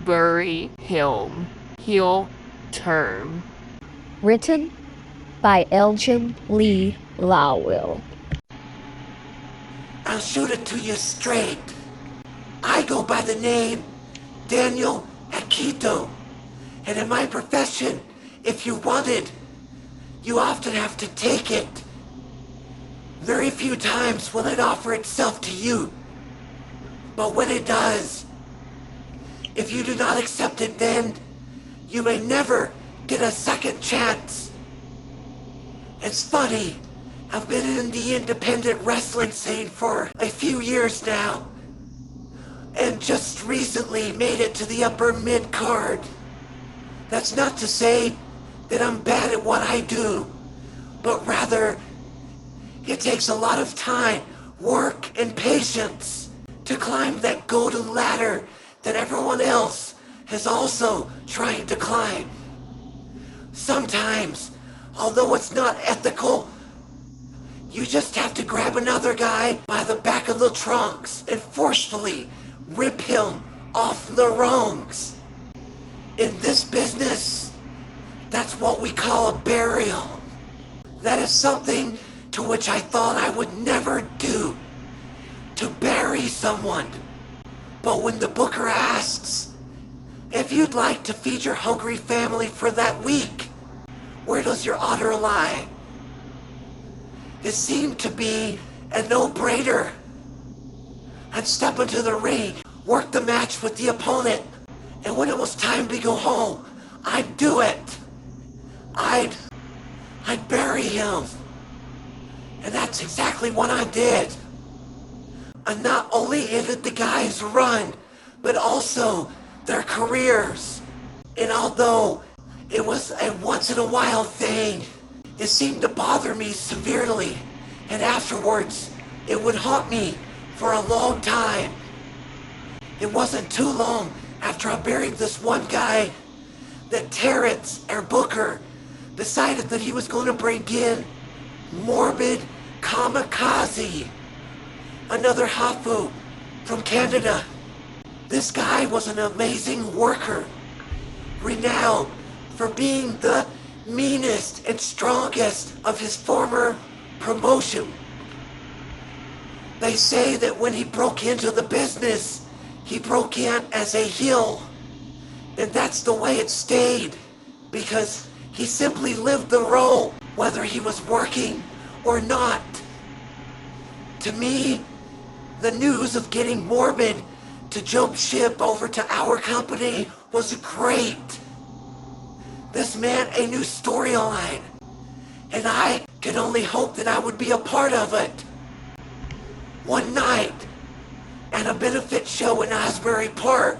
Bury him. Heel turn. Written by Elgin Lee Lowell. I'll shoot it to you straight. I go by the name Daniel Akito. And in my profession, if you want it, you often have to take it. Very few times will it offer itself to you. But when it does, if you do not accept it then, you may never get a second chance. It's funny, I've been in the independent wrestling scene for a few years now, and just recently made it to the upper mid-card. That's not to say that I'm bad at what I do, but rather, it takes a lot of time, work, and patience to climb that golden ladder that everyone else is also trying to climb. Sometimes, although it's not ethical, you just have to grab another guy by the back of the trunks and forcefully rip him off the rungs. In this business, that's what we call a burial. That is something to which I thought I would never do, to bury someone. But when the booker asks if you'd like to feed your hungry family for that week, where does your honor lie? It seemed to be a no-brainer. I'd step into the ring, work the match with the opponent, and when it was time to go home, I'd do it. I'd bury him. And that's exactly what I did. And not only ended the guy's run, but also their careers. And although it was a once-in-a-while thing, it seemed to bother me severely. And afterwards, it would haunt me for a long time. It wasn't too long after I buried this one guy that Terrence, our booker, decided that he was going to bring in Morbid Kamikaze, another Hafu from Canada. This guy was an amazing worker, renowned for being the meanest and strongest of his former promotion. They say that when he broke into the business, he broke in as a heel. And that's the way it stayed, because he simply lived the role, whether he was working or not. To me, the news of getting Morbid to jump ship over to our company was great. This meant a new storyline, and I could only hope that I would be a part of it. One night, at a benefit show in Asbury Park,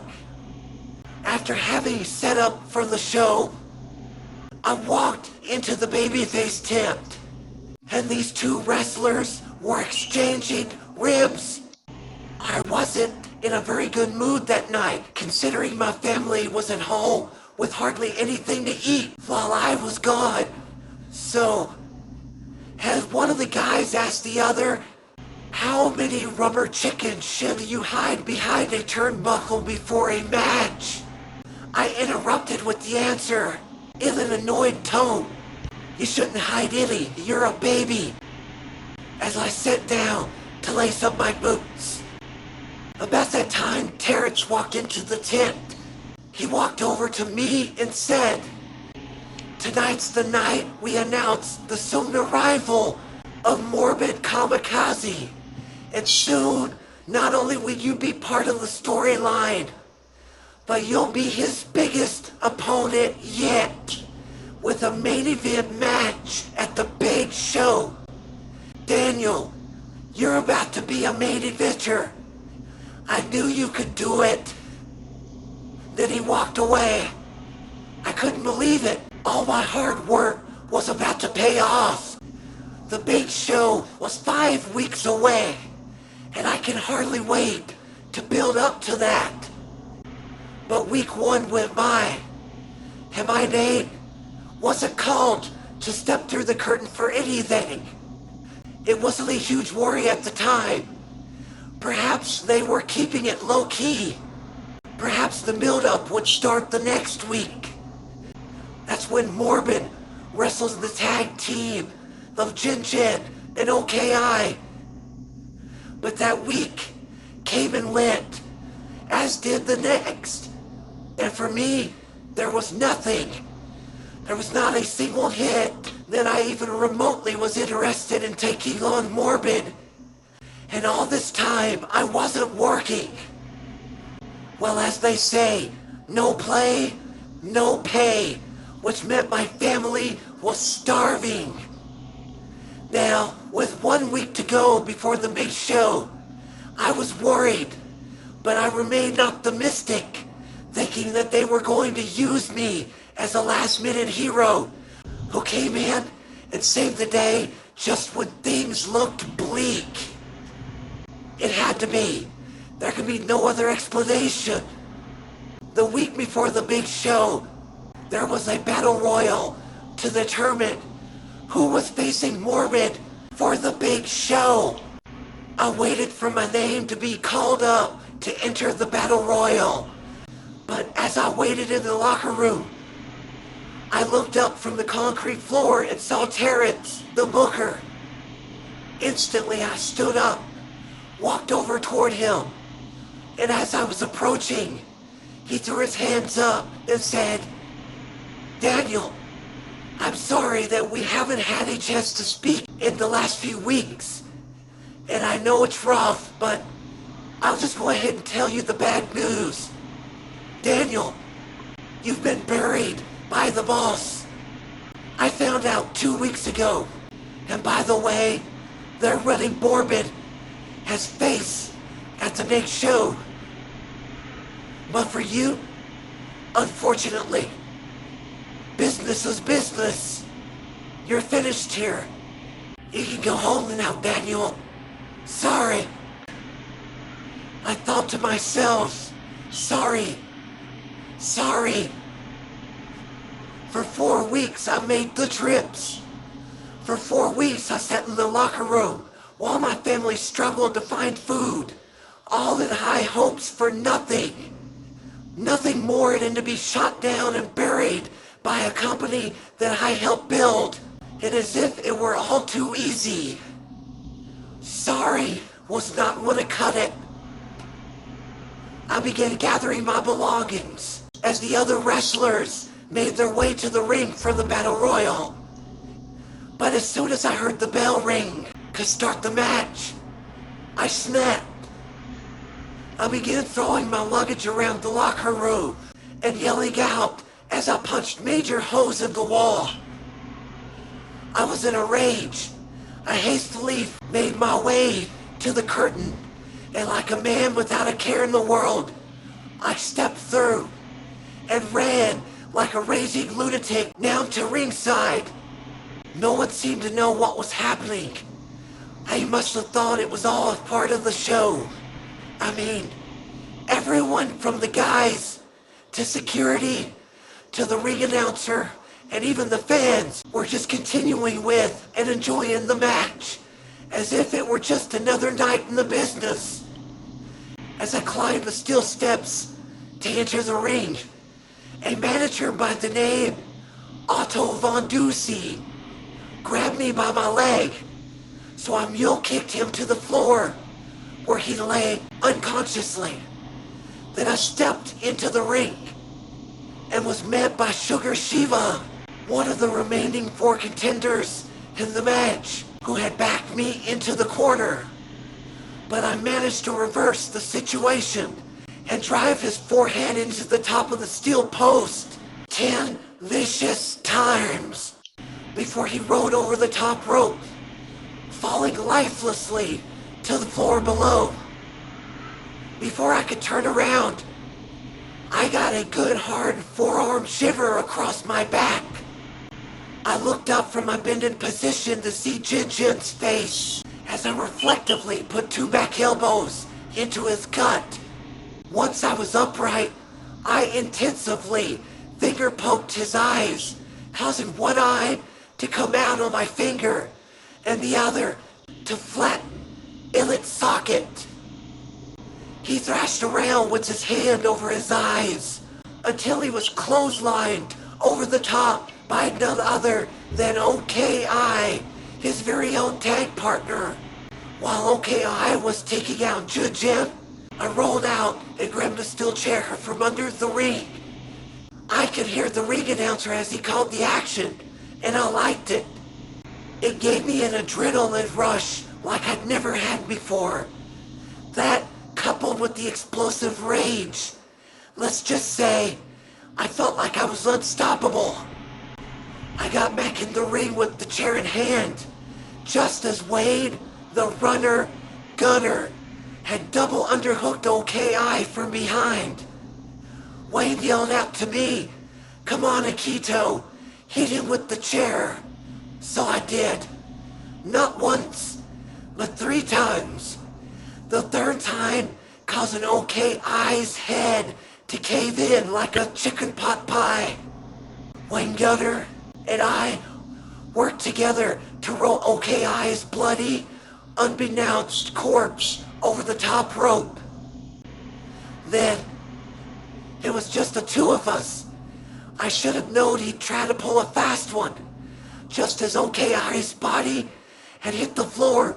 after having set up for the show, I walked into the babyface tent, and these two wrestlers were exchanging ribs. I wasn't in a very good mood that night, considering my family was at home with hardly anything to eat while I was gone. So, as one of the guys asked the other, "How many rubber chickens should you hide behind a turnbuckle before a match?" I interrupted with the answer, in an annoyed tone, "You shouldn't hide any, you're a baby," as I sat down to lace up my boots. About that time, Terrence walked into the tent. He walked over to me and said, "Tonight's the night we announce the soon arrival of Morbid Kamikaze. And soon, not only will you be part of the storyline, but you'll be his biggest opponent yet, with a main event match at the big show. Daniel, You're about to be a main adventure. I knew you could do it. Then he walked away. I couldn't believe it. All my hard work was about to pay off. The big show was 5 weeks away, and I can hardly wait to build up to that. But week 1 went by, and my name wasn't called to step through the curtain for anything. It wasn't a huge worry at the time. Perhaps they were keeping it low-key. Perhaps the build-up would start the next week. That's when Morbid wrestles the tag team of Jin Jin and OKI. But that week came and went, as did the next. And for me, there was nothing. There was not a single hit that I even remotely was interested in taking on Morbid. And all this time, I wasn't working. Well, as they say, no play, no pay, which meant my family was starving. Now, with 1 week to go before the big show, I was worried, but I remained optimistic, thinking that they were going to use me as a last-minute hero who came in and saved the day just when things looked bleak. It had to be. There could be no other explanation. The week before the big show, there was a battle royal to determine who was facing Morbid for the big show. I waited for my name to be called up to enter the battle royal. But as I waited in the locker room, I looked up from the concrete floor and saw Terrence, the booker. Instantly I stood up, walked over toward him, and as I was approaching, he threw his hands up and said, "Daniel, I'm sorry that we haven't had a chance to speak in the last few weeks. And I know it's rough, but I'll just go ahead and tell you the bad news. Daniel, you've been buried by the boss. I found out 2 weeks ago. And by the way, they're running Morbid as face at the next show. But for you, unfortunately, business is business. You're finished here. You can go home now, Daniel. Sorry." I thought to myself, sorry. For 4 weeks I made the trips. For 4 weeks I sat in the locker room while my family struggled to find food. All in high hopes for nothing. Nothing more than to be shot down and buried by a company that I helped build. And as if it were all too easy. Sorry was not going to cut it. I began gathering my belongings as the other wrestlers made their way to the ring for the battle royal. But as soon as I heard the bell ring to start the match, I snapped. I began throwing my luggage around the locker room and yelling out as I punched major holes in the wall. I was in a rage. I hastily made my way to the curtain, and like a man without a care in the world, I stepped through and ran like a raging lunatic down to ringside. No one seemed to know what was happening. I must have thought it was all a part of the show. I mean, everyone from the guys to security to the ring announcer and even the fans were just continuing with and enjoying the match as if it were just another night in the business. As I climbed the steel steps to enter the ring, a manager by the name Otto Von Ducey grabbed me by my leg, so I mule kicked him to the floor where he lay unconsciously. Then I stepped into the ring and was met by Sugar Shiva, one of the remaining 4 contenders in the match, who had backed me into the corner. But I managed to reverse the situation and drive his forehead into the top of the steel post 10 vicious times before he rode over the top rope, falling lifelessly to the floor below. Before I could turn around, I got a good hard forearm shiver across my back. I looked up from my bended position to see Jin Jin's face as I reflectively put 2 back elbows into his gut. Once I was upright, I intensively finger poked his eyes, causing one eye to come out on my finger and the other to flatten in its socket. He thrashed around with his hand over his eyes until he was clotheslined over the top by none other than OKI, his very own tag partner. While OKI was taking out Jin, I rolled out and grabbed a steel chair from under the ring. I could hear the ring announcer as he called the action, and I liked it. It gave me an adrenaline rush like I'd never had before. That, coupled with the explosive rage, let's just say, I felt like I was unstoppable. I got back in the ring with the chair in hand, just as Wade, the runner, gunner, had double underhooked OKI from behind. Wade yelled out to me, "Come on, Akito, hit him with the chair." So I did. Not once, but 3 times. The 3rd time causing OKI's head to cave in like a chicken pot pie. Wayne Gunner and I worked together to roll OKI's bloody, unbeknownst corpse over the top rope. Then, it was just the 2 of us. I should have known he'd try to pull a fast one. Just as OKI's body had hit the floor,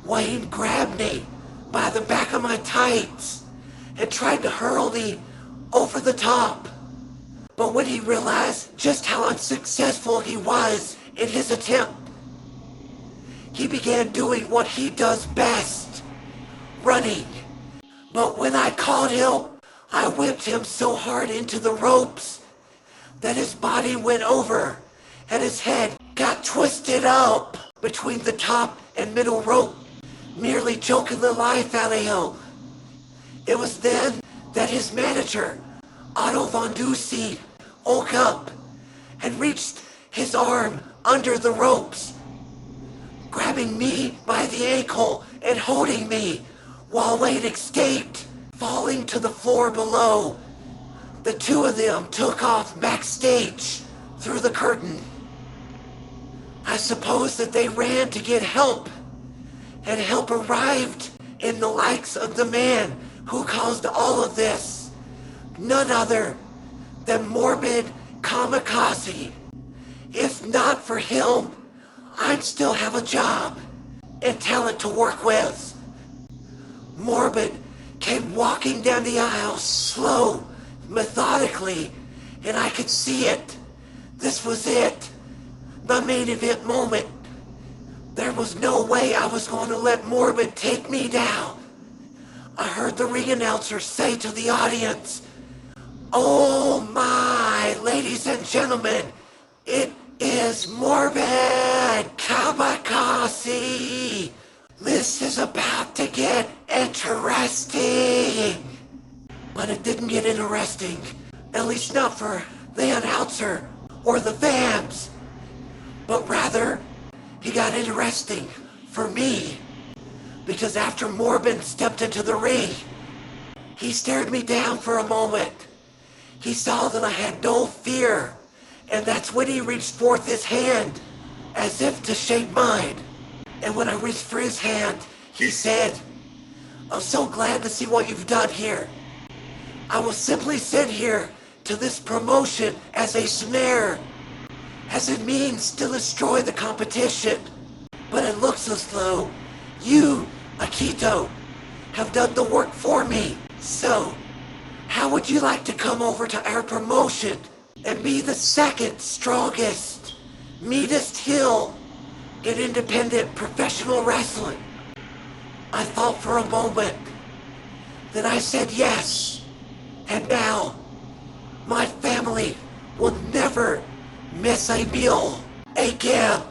Wayne grabbed me by the back of my tights and tried to hurl me over the top. But when he realized just how unsuccessful he was in his attempt, he began doing what he does best, running. But when I caught him, I whipped him so hard into the ropes that his body went over and his head got twisted up between the top and middle rope, nearly choking the life out of him. It was then that his manager, Otto Von Ducey, woke up and reached his arm under the ropes, grabbing me by the ankle and holding me while Wade escaped, falling to the floor below. The 2 of them took off backstage through the curtain. I suppose that they ran to get help, and help arrived in the likes of the man who caused all of this, none other than Morbid Kamikaze. If not for him, I'd still have a job and talent to work with. Morbid came walking down the aisle slow, methodically, and I could see it. This was it, the main event moment. There was no way I was going to let Morbid take me down. I heard the ring announcer say to the audience, "Oh my, ladies and gentlemen, it is Morbid Kamikaze. This is about to get interesting." But it didn't get interesting, at least not for the announcer or the fans. But rather, he got interesting for me, because after Morbid stepped into the ring, he stared me down for a moment. He saw that I had no fear, and that's when he reached forth his hand, as if to shake mine. And when I reached for his hand, he said, "I'm so glad to see what you've done here. I will simply sit here to this promotion as a snare, as it means to destroy the competition. But it looks as though you, Akito, have done the work for me. So, how would you like to come over to our promotion and be the 2nd strongest, meanest heel in independent professional wrestling?" I thought for a moment. Then I said yes. And now, my family will never miss a meal again.